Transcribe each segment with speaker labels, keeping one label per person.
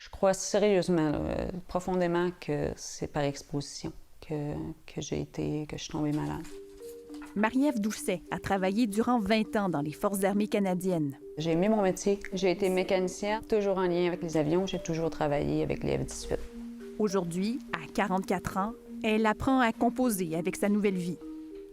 Speaker 1: Je crois sérieusement, là, profondément, que c'est par exposition que je suis tombée malade.
Speaker 2: Marie-Ève Doucet a travaillé durant 20 ans dans les Forces armées canadiennes.
Speaker 1: J'ai aimé mon métier. J'ai été mécanicienne, toujours en lien avec les avions. J'ai toujours travaillé avec les F-18.
Speaker 2: Aujourd'hui, à 44 ans, elle apprend à composer avec sa nouvelle vie.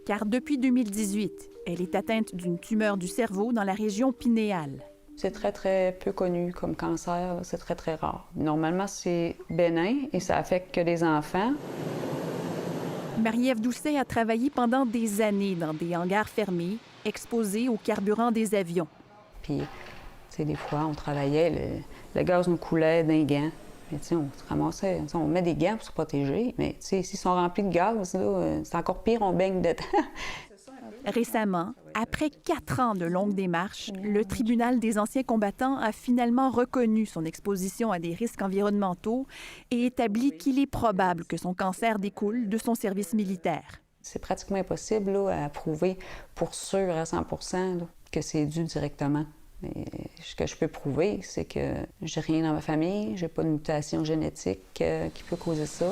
Speaker 2: Car depuis 2018, elle est atteinte d'une tumeur du cerveau dans la région pinéale.
Speaker 1: C'est très, très peu connu comme cancer. C'est très, très rare. Normalement, c'est bénin et ça affecte que les enfants.
Speaker 2: Marie-Ève Doucet a travaillé pendant des années dans des hangars fermés, exposés au carburant des avions.
Speaker 1: Puis, tu sais, des fois, on travaillait, le gaz nous coulait d'un gant. Mais tu sais, on se ramassait, on met des gants pour se protéger. Mais tu sais, s'ils sont remplis de gaz, là, c'est encore pire, on baigne dedans.
Speaker 2: Récemment, après 4 ans de longues démarches, le tribunal des anciens combattants a finalement reconnu son exposition à des risques environnementaux et établi qu'il est probable que son cancer découle de son service militaire.
Speaker 1: C'est pratiquement impossible là, à prouver pour sûr à 100 % là, que c'est dû directement. Mais ce que je peux prouver, c'est que j'ai rien dans ma famille, j'ai pas de mutation génétique qui peut causer ça.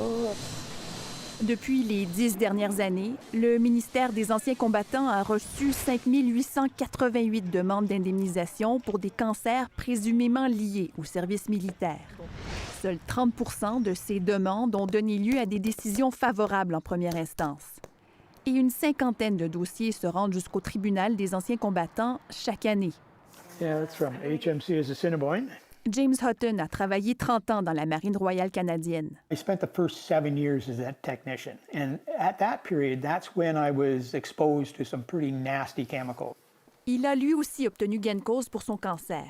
Speaker 2: Depuis les 10 dernières années, le ministère des Anciens combattants a reçu 5 888 demandes d'indemnisation pour des cancers présumément liés au service militaire. Seuls 30 % de ces demandes ont donné lieu à des décisions favorables en première instance. Et une cinquantaine de dossiers se rendent jusqu'au tribunal des Anciens combattants chaque année.
Speaker 3: Yeah, that's from HMC as Assiniboine.
Speaker 2: James Hutton a travaillé 30 ans dans la Marine royale canadienne.
Speaker 3: I spent the first 7 years as a technician, and at that period, that's when I was exposed to some pretty nasty chemicals.
Speaker 2: Il a lui aussi obtenu gain de cause pour son cancer.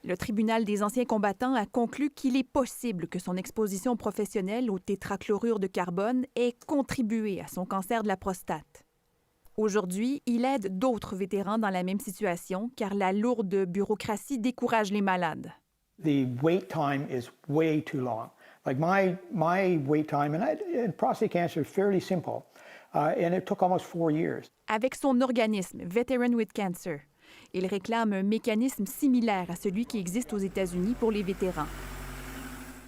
Speaker 2: Le tribunal des anciens combattants a conclu qu'il est possible que son exposition professionnelle au tétrachlorure de carbone ait contribué à son cancer de la prostate. Aujourd'hui, il aide d'autres vétérans dans la même situation car la lourde bureaucratie décourage les malades.
Speaker 3: The wait time is way too long. Like my wait time, and prostate cancer is fairly simple, and it took almost 4 years.
Speaker 2: Avec son organisme Veteran with Cancer, il réclame un mécanisme similaire à celui qui existe aux États-Unis pour les vétérans.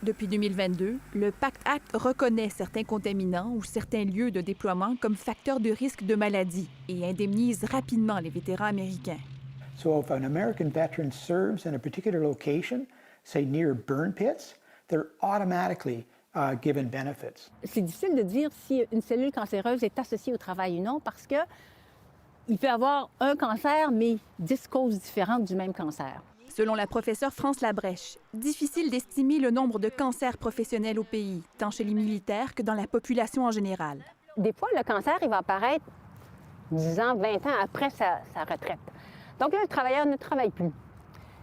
Speaker 2: Depuis 2022, le PACT Act reconnaît certains contaminants ou certains lieux de déploiement comme facteurs de risque de maladie et indemnise rapidement les vétérans américains.
Speaker 3: So if an American veteran serves in a particular location, say near burn pits, they're automatically given benefits.
Speaker 4: C'est difficile de dire si une cellule cancéreuse est associée au travail ou non parce que il peut y avoir un cancer, mais 10 causes différentes du même cancer.
Speaker 2: Selon la professeure France Labrèche, difficile d'estimer le nombre de cancers professionnels au pays, tant chez les militaires que dans la population en général.
Speaker 4: Des fois, le cancer, il va apparaître 10 ans, 20 ans après sa retraite. Donc là, le travailleur ne travaille plus.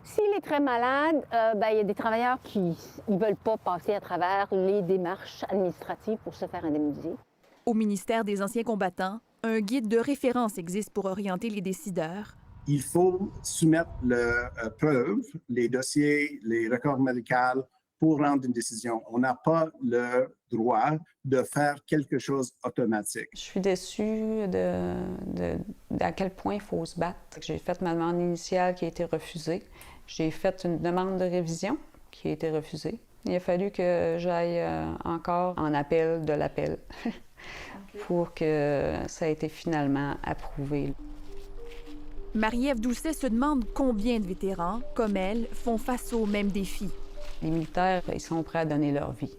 Speaker 4: S'il est très malade, il y a des travailleurs qui ne veulent pas passer à travers les démarches administratives pour se faire indemniser.
Speaker 2: Au ministère des Anciens combattants, un guide de référence existe pour orienter les décideurs.
Speaker 5: Il faut soumettre les preuves, les dossiers, les records médicaux pour rendre une décision. On n'a pas le droit de faire quelque chose automatique.
Speaker 1: Je suis déçue d'à quel point il faut se battre. J'ai fait ma demande initiale qui a été refusée. J'ai fait une demande de révision qui a été refusée. Il a fallu que j'aille encore en appel de l'appel pour que ça ait été finalement approuvé.
Speaker 2: Marie-Ève Doucet se demande combien de vétérans, comme elle, font face aux mêmes défis.
Speaker 1: Les militaires, ils sont prêts à donner leur vie.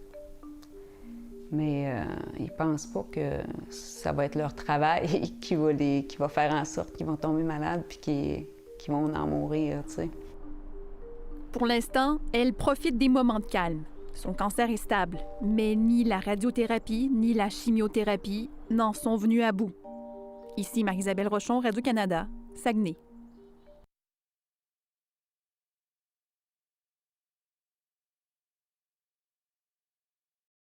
Speaker 1: Mais ils ne pensent pas que ça va être leur travail qui va faire en sorte qu'ils vont tomber malades puis qu'ils vont en mourir, tu sais.
Speaker 2: Pour l'instant, elle profite des moments de calme. Son cancer est stable, mais ni la radiothérapie ni la chimiothérapie n'en sont venus à bout. Ici Marie-Isabelle Rochon, Radio-Canada, Saguenay.